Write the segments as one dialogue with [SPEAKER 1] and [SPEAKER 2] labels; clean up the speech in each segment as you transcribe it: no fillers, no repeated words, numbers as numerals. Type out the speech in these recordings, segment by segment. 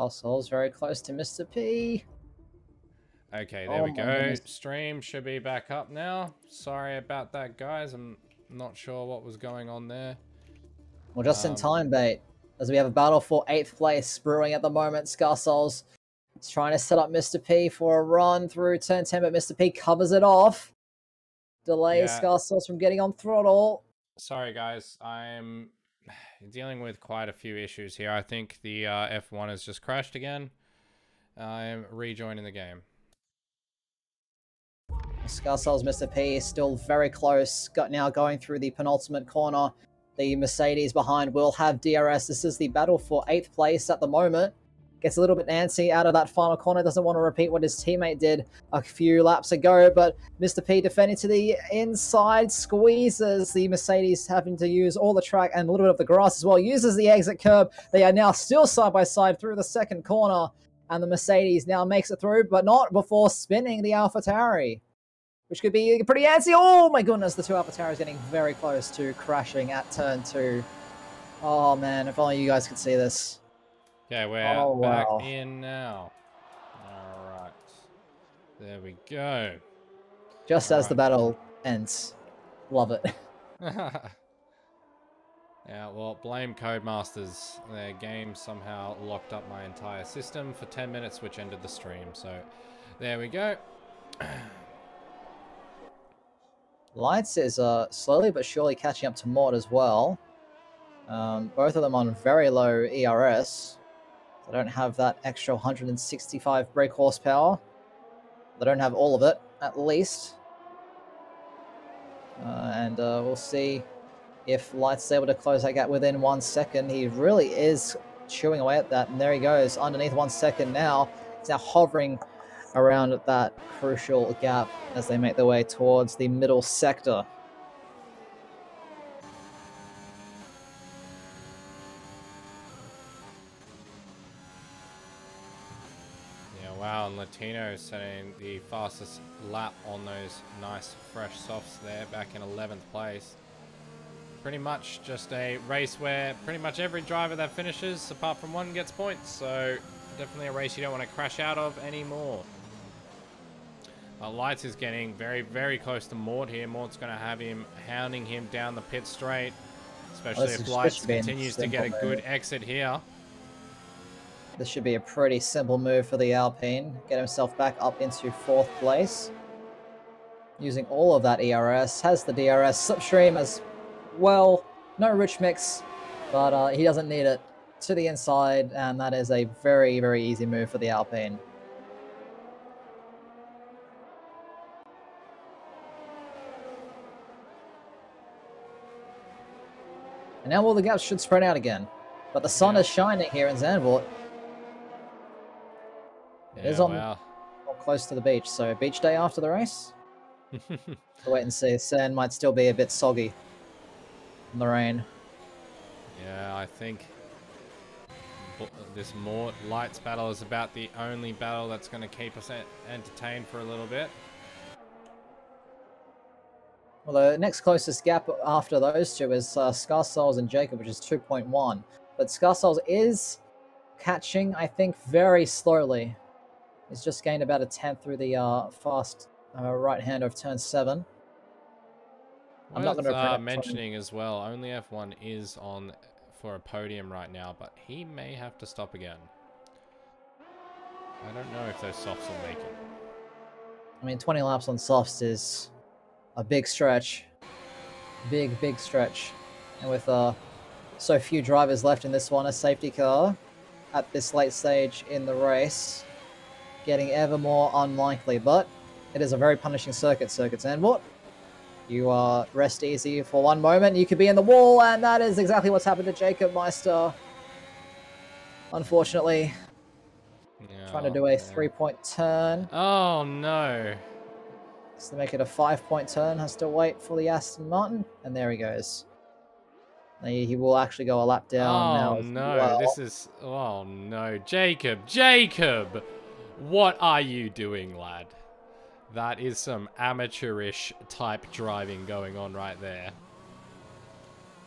[SPEAKER 1] Souls very close to Mr. P.
[SPEAKER 2] Okay, there we go. Stream should be back up now. Sorry about that, guys. I'm not sure what was going on there.
[SPEAKER 1] Well, just in time, bait. As we have a battle for 8th place brewing at the moment. Souls is trying to set up Mr. P for a run through turn 10, but Mr. P covers it off. Delays Souls from getting on throttle.
[SPEAKER 2] Sorry, guys. I'm dealing with quite a few issues here. I think the F1 has just crashed again. I'm rejoining the game.
[SPEAKER 1] Souls, Mr. P is still very close. Now going through the penultimate corner. The Mercedes behind will have DRS. This is the battle for 8th place at the moment. Gets a little bit antsy out of that final corner. Doesn't want to repeat what his teammate did a few laps ago. But Mr. P defending to the inside. Squeezes the Mercedes, having to use all the track and a little bit of the grass as well. Uses the exit curb. They are now still side by side through the second corner. And the Mercedes now makes it through, but not before spinning the AlphaTauri, which could be pretty antsy. Oh my goodness, the two AlphaTauri is getting very close to crashing at turn 2. Oh man, if only you guys could see this.
[SPEAKER 2] Okay, we're back in now. Alright. There we go.
[SPEAKER 1] Just as the battle ends. Love it.
[SPEAKER 2] Yeah, well, blame Codemasters. Their game somehow locked up my entire system for 10 minutes, which ended the stream. So, there we go.
[SPEAKER 1] Lights is slowly but surely catching up to Mort as well. Both of them on very low ERS. They don't have that extra 165 brake horsepower. They don't have all of it, at least. And we'll see if Lights is able to close that gap within 1 second. He really is chewing away at that. And there he goes, underneath 1 second now. He's now hovering around that crucial gap as they make their way towards the middle sector.
[SPEAKER 2] Yeah, wow, and Latino setting the fastest lap on those nice fresh softs there, back in 11th place. Pretty much just a race where pretty much every driver that finishes, apart from one, gets points. So definitely a race you don't want to crash out of anymore. Lights is getting very, very close to Mort here. Mort's going to have him hounding him down the pit straight, especially if Lights continues to get a good exit here.
[SPEAKER 1] This should be a pretty simple move for the Alpine. Get himself back up into 4th place. Using all of that ERS. Has the DRS slipstream as well. No rich mix, but he doesn't need it. To the inside, and that is a very, very easy move for the Alpine. And now all the gaps should spread out again. But the sun is shining here in Zandvoort. It is on close to the beach, so beach day after the race. So wait and see. The sand might still be a bit soggy in the rain.
[SPEAKER 2] Yeah, I think this Mort Lights battle is about the only battle that's going to keep us entertained for a little bit.
[SPEAKER 1] Well, the next closest gap after those two is Souls and Jacob, which is 2.1. But Souls is catching, I think, very slowly. He's just gained about a 10th through the fast right hand of turn 7. I'm not going to
[SPEAKER 2] mentioning as well, only F1 is on for a podium right now, but he may have to stop again. I don't know if those softs will make it.
[SPEAKER 1] I mean, 20 laps on softs is a big stretch. Big, big stretch. And with so few drivers left in this one, a safety car at this late stage in the race getting ever more unlikely. But it is a very punishing circuit, Zandvoort. You rest easy for one moment. You could be in the wall, and that is exactly what's happened to Jacob Meister. Unfortunately. Yeah, trying to do a 3-point turn.
[SPEAKER 2] Oh, no.
[SPEAKER 1] So to make it a 5-point turn, has to wait for the Aston Martin. And there he goes. He will actually go a lap down now.
[SPEAKER 2] Oh, no. This is... Oh, no. Jacob! Jacob! What are you doing, lad? That is some amateurish type driving going on right there.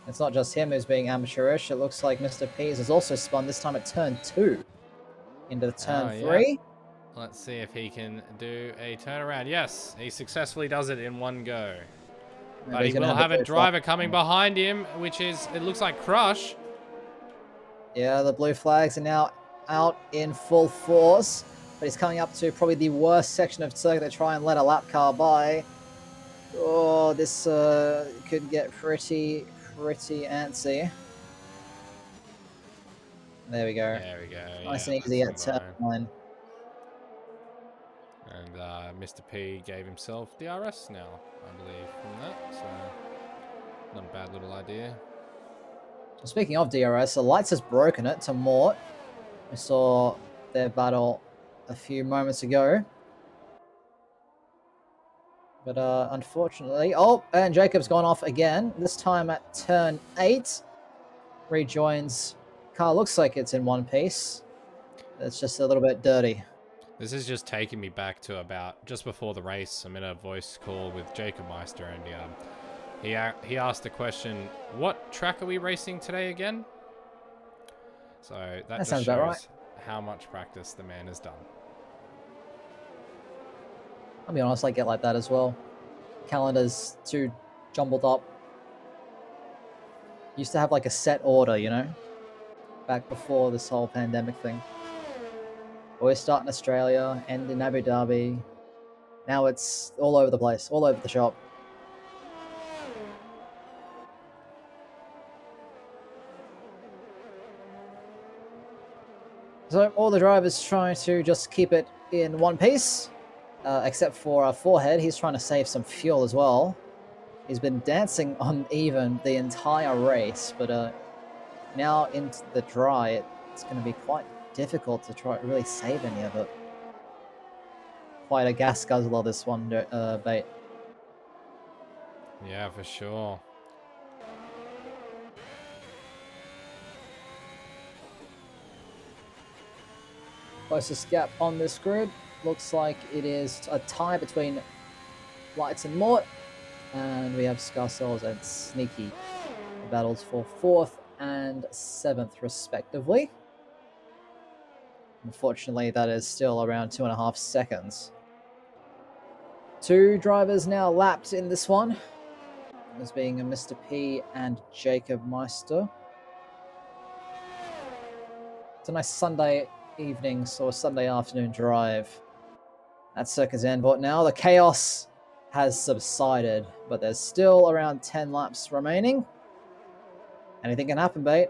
[SPEAKER 1] It's not just him who's being amateurish. It looks like Mr. Pease has also spun, this time at turn 2. into the turn
[SPEAKER 2] yeah.
[SPEAKER 1] 3.
[SPEAKER 2] Let's see if he can do a turnaround. Yes, he successfully does it in one go. But he will have a driver coming behind him, which is, it looks like Crush.
[SPEAKER 1] Yeah, the blue flags are now out in full force. But he's coming up to probably the worst section of circuit to try and let a lap car by. Oh, this could get pretty antsy. There we go.
[SPEAKER 2] There we go.
[SPEAKER 1] Nice
[SPEAKER 2] yeah,
[SPEAKER 1] and easy at turn 1.
[SPEAKER 2] And Mr. P gave himself DRS now, I believe, from that. So, not a bad little idea.
[SPEAKER 1] So speaking of DRS, the Lights has broken it to Mort. We saw their battle a few moments ago. But unfortunately... Oh, and Jacob's gone off again. This time at turn 8. Rejoins. Car looks like it's in one piece. It's just a little bit dirty.
[SPEAKER 2] This is just taking me back to about just before the race. I'm in a voice call with Jacob Meister, and he asked the question, "What track are we racing today again?" So that just
[SPEAKER 1] sounds
[SPEAKER 2] shows
[SPEAKER 1] about right.
[SPEAKER 2] how much practice the man has done.
[SPEAKER 1] I'll be honest, I get like that as well. Calendar's too jumbled up. Used to have like a set order, you know? Back before this whole pandemic thing. Always start in Australia, end in Abu Dhabi. Now it's all over the place, all over the shop. So all the drivers trying to just keep it in one piece. Except for Forehead, he's trying to save some fuel as well. He's been dancing on even the entire race, but now into the dry, it's going to be quite difficult to try to really save any of it. Quite a gas guzzler, this one, Bait.
[SPEAKER 2] Yeah, for sure.
[SPEAKER 1] Closest gap on this grid. Looks like it is a tie between Lights and Mort. And we have Scarcells and Sneaky. The battles for 4th and 7th respectively. Unfortunately, that is still around 2.5 seconds. 2 drivers now lapped in this one. As being a Mr. P and Jacob Meister. It's a nice Sunday evening, so a Sunday afternoon drive at Circuit Zandvoort now. The chaos has subsided, but there's still around 10 laps remaining. Anything can happen, Bait.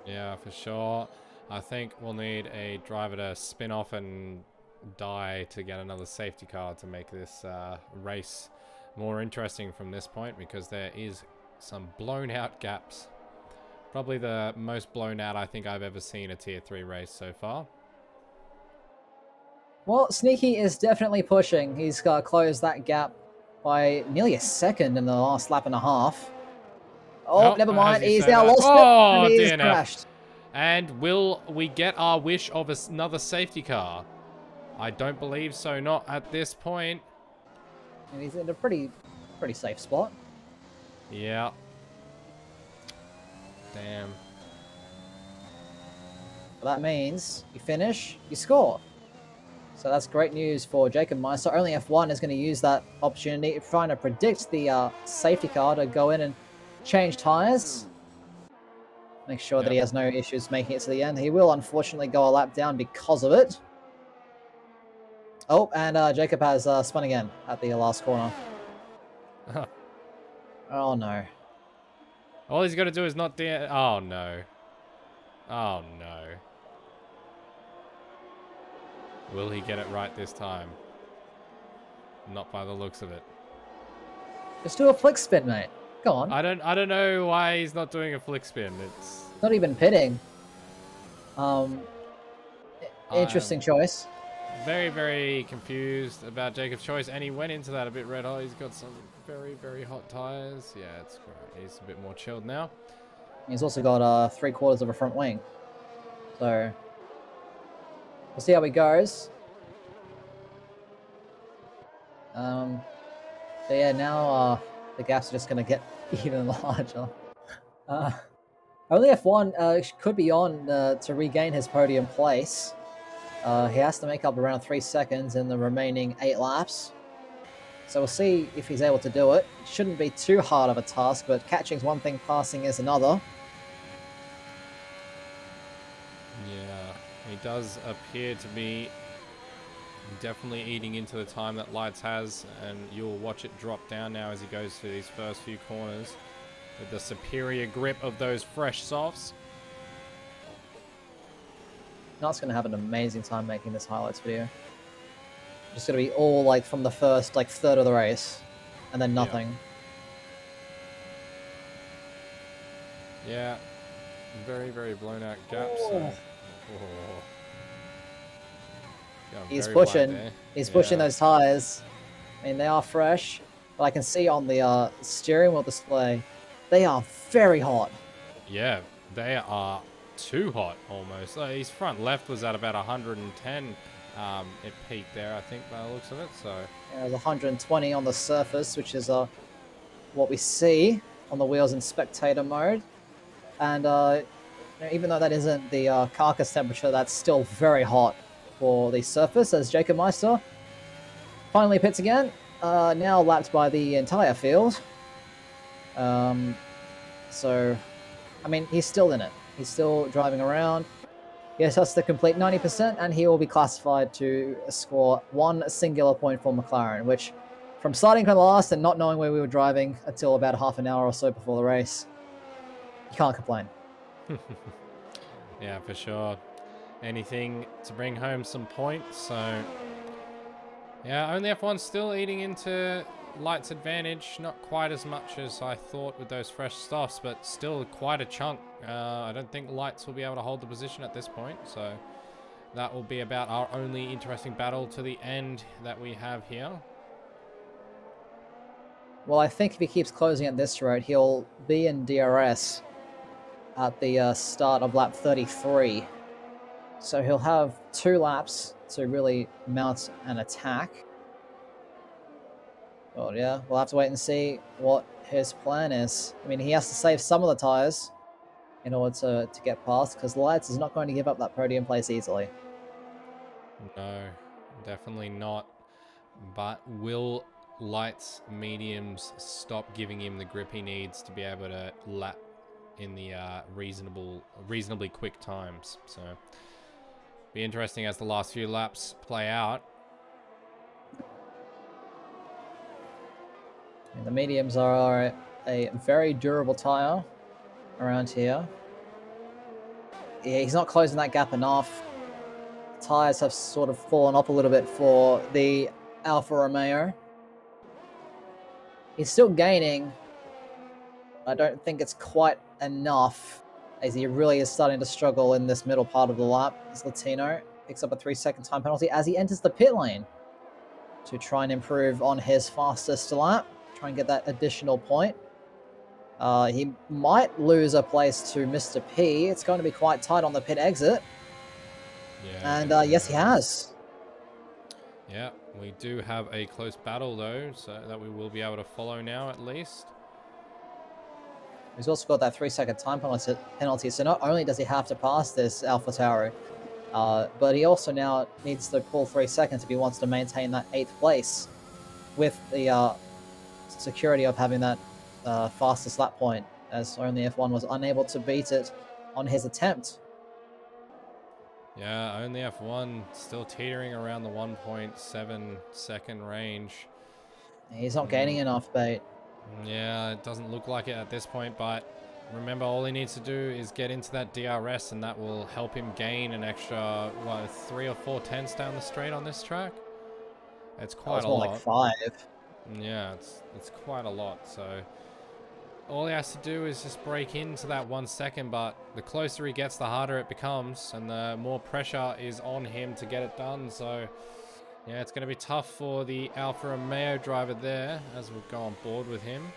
[SPEAKER 2] Yeah, for sure. I think we'll need a driver to spin off and die to get another safety car to make this race more interesting from this point, because there is some blown out gaps. Probably the most blown out I think I've ever seen a Tier 3 race so far.
[SPEAKER 1] Well, Sneaky is definitely pushing. He's closed that gap by nearly a second in the last lap and a half. Oh, never mind. He's now lost it, and he's crashed.
[SPEAKER 2] And will we get our wish of another safety car? I don't believe so, not at this point.
[SPEAKER 1] And he's in a pretty safe spot.
[SPEAKER 2] Yeah. Damn.
[SPEAKER 1] Well, that means you finish, you score. So that's great news for Jacob Meister. Only F1 is going to use that opportunity, trying to predict the safety car to go in and change tyres. Make sure that he has no issues making it to the end. He will unfortunately go a lap down because of it. Oh, and Jacob has spun again at the last corner. Oh no.
[SPEAKER 2] All he's got to do is not oh no. Oh no. Will he get it right this time? Not by the looks of it.
[SPEAKER 1] Just do a flick spin, mate. Go on.
[SPEAKER 2] I don't know why he's not doing a flick spin. It's
[SPEAKER 1] not even pitting. Interesting choice.
[SPEAKER 2] Very, very confused about Jacob's choice, and he went into that a bit red hot. He's got some very, very hot tires. Yeah, it's great. He's a bit more chilled now.
[SPEAKER 1] He's also got 3/4 of a front wing. So we'll see how he goes. So yeah, now the gaps are just going to get even larger. Only F1 could be on to regain his podium place. He has to make up around 3 seconds in the remaining 8 laps. So we'll see if he's able to do it. It shouldn't be too hard of a task, but catching's one thing, passing is another.
[SPEAKER 2] Yeah, he does appear to be definitely eating into the time that Lights has, and you'll watch it drop down now as he goes through these first few corners with the superior grip of those fresh softs.
[SPEAKER 1] Not's going to have an amazing time making this highlights video. Just going to be all like from the first like third of the race, and then nothing.
[SPEAKER 2] Yeah, very, very blown out gap. So.
[SPEAKER 1] He's pushing. He's pushing those tires. I mean, they are fresh, but I can see on the steering wheel display, they are very hot.
[SPEAKER 2] Yeah, they are too hot almost. His front left was at about 110. It peaked there, I think, by the looks of it. So
[SPEAKER 1] yeah, there's 120 on the surface, which is what we see on the wheels in spectator mode. And even though that isn't the carcass temperature, that's still very hot for the surface, as Jacob Meister finally pits again, now lapped by the entire field. So, I mean, he's still in it. He's still driving around. He has to complete 90%, and he will be classified to score 1 singular point for McLaren, which, from starting from last and not knowing where we were driving until about half an hour or so before the race, you can't complain.
[SPEAKER 2] Yeah, for sure. Anything to bring home some points. So, yeah, only F1 still eating into Light's advantage. Not quite as much as I thought with those fresh stuffs, but still quite a chunk. I don't think Lights will be able to hold the position at this point. So that will be about our only interesting battle to the end that we have here.
[SPEAKER 1] Well, I think if he keeps closing at this rate, he'll be in DRS at the start of lap 33. So he'll have 2 laps to really mount an attack. Well, yeah, we'll have to wait and see what his plan is. I mean, he has to save some of the tyres in order to get past, because Lights is not going to give up that podium place easily.
[SPEAKER 2] No, definitely not. But will Lights mediums stop giving him the grip he needs to be able to lap in the reasonably quick times? So be interesting as the last few laps play out.
[SPEAKER 1] And the mediums are a very durable tyre around here. Yeah, he's not closing that gap enough. Tyres have sort of fallen off a little bit for the Alfa Romeo. He's still gaining. I don't think it's quite enough, as he really is starting to struggle in this middle part of the lap. As Latino picks up a 3-second time penalty as he enters the pit lane to try and improve on his fastest lap, try and get that additional point. He might lose a place to Mr. P. It's going to be quite tight on the pit exit. Yeah, and yes, he has.
[SPEAKER 2] Yeah, we do have a close battle though, so that we will be able to follow now at least.
[SPEAKER 1] He's also got that 3-second time penalty, so not only does he have to pass this AlphaTauri, but he also now needs to pull 3 seconds if he wants to maintain that 8th place with the security of having that fastest lap point, as only F1 was unable to beat it on his attempt.
[SPEAKER 2] Yeah, only F1 still teetering around the 1.7 second range.
[SPEAKER 1] He's not gaining enough, bait.
[SPEAKER 2] Yeah, it doesn't look like it at this point, but remember, all he needs to do is get into that DRS, and that will help him gain an extra, what, 3 or 4 tenths down the straight on this track? It's quite a lot.
[SPEAKER 1] More like 5.
[SPEAKER 2] Yeah, it's quite a lot, so all he has to do is just break into that 1 second, but the closer he gets, the harder it becomes, and the more pressure is on him to get it done. So yeah, it's going to be tough for the Alfa Romeo driver there, as we'll go on board with him.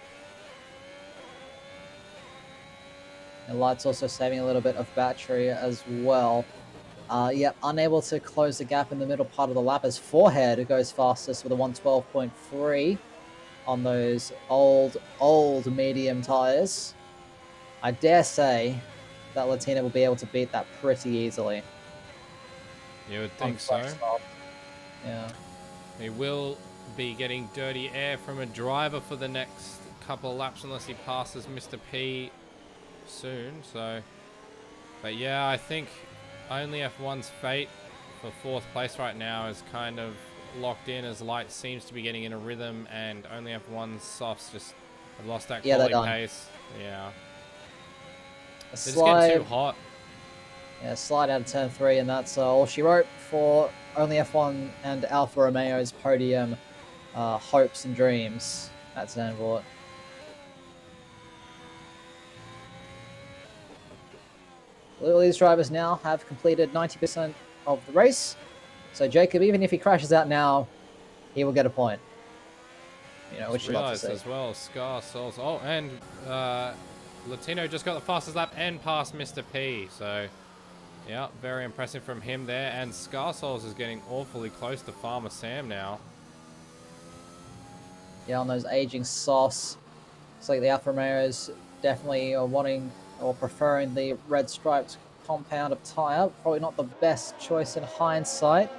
[SPEAKER 1] And Light's also saving a little bit of battery as well. Yeah, unable to close the gap in the middle part of the lap as Forehead goes fastest with a 112.3 on those old medium tires. I dare say that Latino will be able to beat that pretty easily.
[SPEAKER 2] You would think so.
[SPEAKER 1] Yeah.
[SPEAKER 2] He will be getting dirty air from a driver for the next couple of laps unless he passes Mr. P soon. So, but yeah, I think only F1's fate for 4th place right now is kind of locked in, as Light seems to be getting in a rhythm, and only F1's softs just have lost that quality pace. Yeah. They're just getting too hot.
[SPEAKER 1] Yeah, slide out of turn 3, and that's all she wrote for only F1 and Alfa Romeo's podium hopes and dreams at Zandvoort. All these drivers now have completed 90% of the race, so Jacob, even if he crashes out now, he will get a point. You know, which is not to say.
[SPEAKER 2] As well, Scar Souls. Oh, and Latino just got the fastest lap and passed Mr. P. So, yeah, very impressive from him there. And Scar Souls is getting awfully close to Farmer Sam now.
[SPEAKER 1] Yeah, on those aging softs. Looks like the Alfa Romeos definitely are wanting or preferring the red striped compound of tyre. Probably not the best choice in hindsight.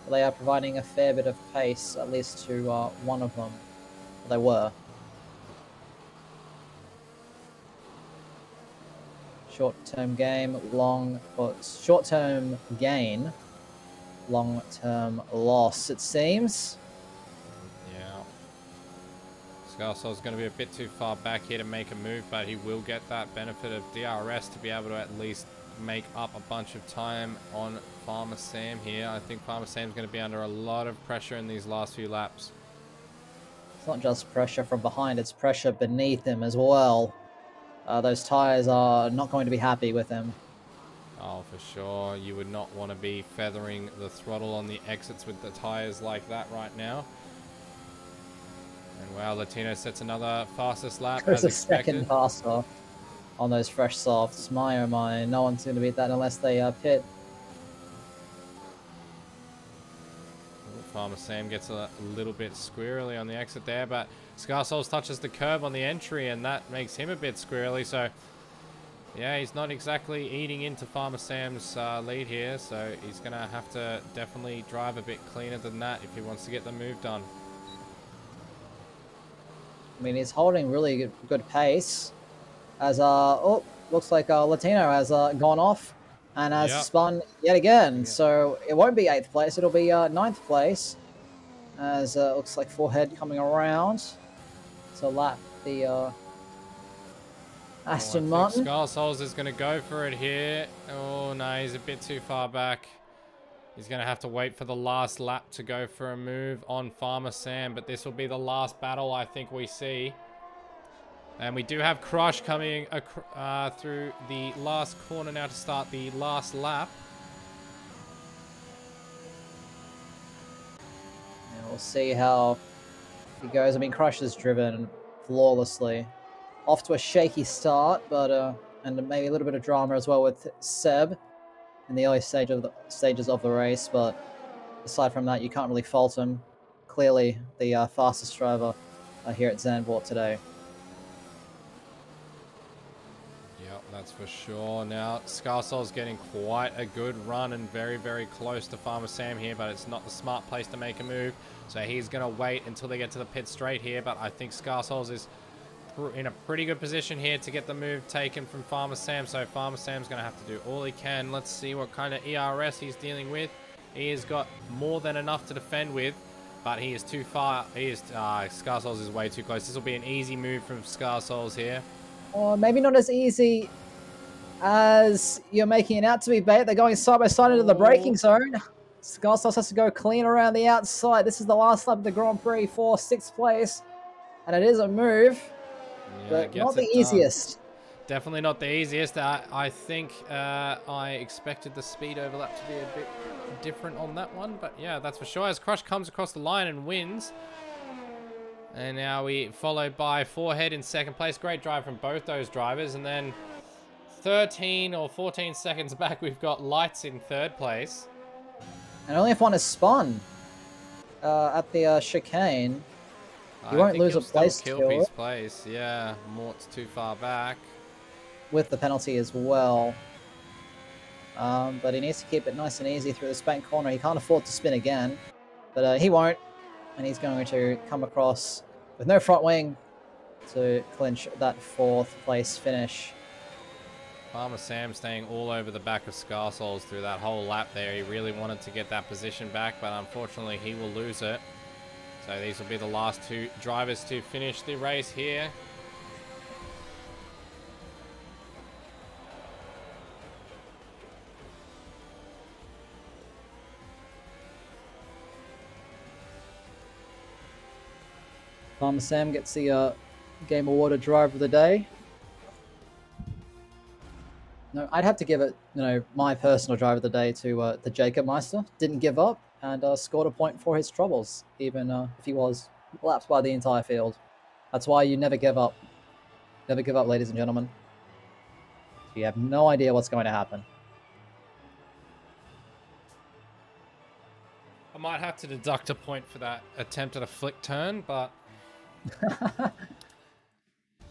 [SPEAKER 1] But they are providing a fair bit of pace, at least to one of them. They were. Short-term game, short-term gain, long-term loss, it seems.
[SPEAKER 2] Yeah. Scarsoul's going to be a bit too far back here to make a move, but he will get that benefit of DRS to be able to at least make up a bunch of time on Farmer Sam here. I think Farmer Sam's going to be under a lot of pressure in these last few laps.
[SPEAKER 1] It's not just pressure from behind, it's pressure beneath him as well. Those tyres are not going to be happy with him.
[SPEAKER 2] Oh, for sure. You would not want to be feathering the throttle on the exits with the tyres like that right now. And wow, Latino sets another fastest lap as expected.
[SPEAKER 1] Second faster on those fresh softs. My oh my, no one's going to beat that unless they pit.
[SPEAKER 2] Farmer Sam gets a little bit squirrely on the exit there, but Scarsouls touches the curb on the entry, and that makes him a bit squirrely. So, yeah, he's not exactly eating into Farmer Sam's lead here, so he's going to have to definitely drive a bit cleaner than that if he wants to get the move done.
[SPEAKER 1] I mean, he's holding really good pace. As, looks like Latino has gone off and has spun yet again. So it won't be 8th place, it'll be 9th place. As looks like Forehead coming around to lap the Aston Martin.
[SPEAKER 2] Scarsouls is going to go for it here. Oh no, he's a bit too far back. He's going to have to wait for the last lap to go for a move on Farmer Sam, but this will be the last battle I think we see. And we do have Crush coming through the last corner now to start the last lap.
[SPEAKER 1] And we'll see how he goes. I mean, Crush is driven flawlessly. Off to a shaky start, but and maybe a little bit of drama as well with Seb in the early stages of the race. But aside from that, you can't really fault him. Clearly the fastest driver here at Zandvoort today.
[SPEAKER 2] That's for sure. Now, Scarsoul's getting quite a good run and very, very close to Farmer Sam here, but it's not the smart place to make a move. So he's going to wait until they get to the pit straight here, but I think Scarsouls is in a pretty good position here to get the move taken from Farmer Sam. So Farmer Sam's going to have to do all he can. Let's see what kind of ERS he's dealing with. He has got more than enough to defend with, but he is too far. Scarsouls is way too close. This will be an easy move from Scarsouls here.
[SPEAKER 1] Or maybe not as easy as you're making it out to be, Bait. They're going side by side into the braking zone. Scarsouls has to go clean around the outside. This is the last lap of the Grand Prix for 6th place. And it is a move, but not the easiest.
[SPEAKER 2] Definitely not the easiest. I think I expected the speed overlap to be a bit different on that one. But yeah, that's for sure. As Crush comes across the line and wins. And now we followed by Forehead in 2nd place. Great drive from both those drivers. And then 13 or 14 seconds back, we've got Lights in 3rd place.
[SPEAKER 1] And only if one is spun at the chicane, you won't lose a place to
[SPEAKER 2] his place. Yeah, Mort's too far back.
[SPEAKER 1] With the penalty as well. but he needs to keep it nice and easy through this bank corner. He can't afford to spin again, but he won't, and he's going to come across with no front wing to clinch that 4th place finish.
[SPEAKER 2] Farmer Sam staying all over the back of Scarsouls through that whole lap there. He really wanted to get that position back, but unfortunately he will lose it. So these will be the last 2 drivers to finish the race here.
[SPEAKER 1] Farmer Sam gets the Game Awarded Driver of the Day. No, I'd have to give it, my personal driver of the day to the Jacob Meister. Didn't give up and scored a point for his troubles, even if he was lapped by the entire field. That's why you never give up. Never give up, ladies and gentlemen. You have no idea what's going to happen.
[SPEAKER 2] I might have to deduct a point for that attempt at a flick turn, but...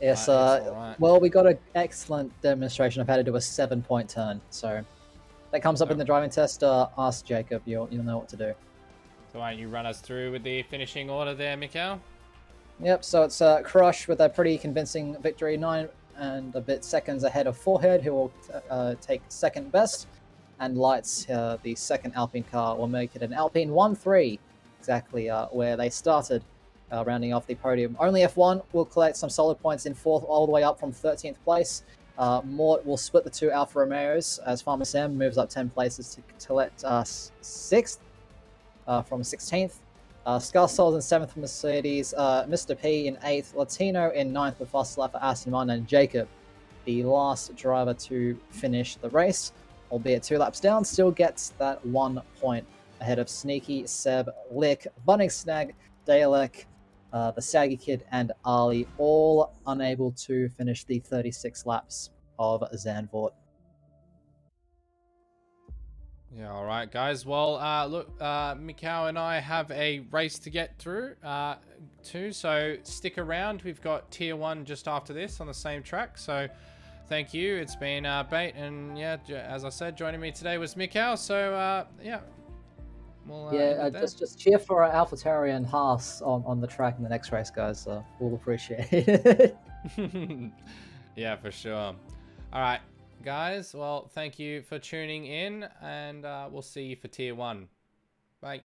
[SPEAKER 1] Yes,
[SPEAKER 2] right.
[SPEAKER 1] Well, we got an excellent demonstration of how to do a 7-point turn. So that comes up in the driving test. Ask Jacob, you'll know what to do.
[SPEAKER 2] So why don't you run us through with the finishing order there, Mikhail?
[SPEAKER 1] Yep, so it's Crush with a pretty convincing victory, 9 and a bit seconds ahead of Forehead, who will take 2nd best. And Lights, the 2nd Alpine car, will make it an Alpine 1-3, exactly where they started. Rounding off the podium. Only F1 will collect some solid points in 4th, all the way up from 13th place. Mort will split the 2 Alfa Romeos as Farmer Sam moves up 10 places to collect 6th from 16th. Scarsouls in 7th for Mercedes. Mr. P in 8th. Latino in 9th with fastest lap for Aston Martin. And Jacob, the last driver to finish the race, albeit 2 laps down, still gets that 1 point ahead of Sneaky, Seb, Lick, Bunning Snag, Dalek, the Saggy Kid, and Ali, all unable to finish the 36 laps of Zandvoort.
[SPEAKER 2] Yeah, all right, guys. Well, look, Mikhail and I have a race to get through, too, so stick around. We've got Tier 1 just after this on the same track, so thank you. It's been Bait, and yeah, as I said, joining me today was Mikhail, so yeah. We'll,
[SPEAKER 1] just cheer for our AlphaTauri and Haas on the track in the next race, guys. We'll appreciate it.
[SPEAKER 2] Yeah, for sure. All right, guys. Well, thank you for tuning in, and we'll see you for Tier 1. Bye.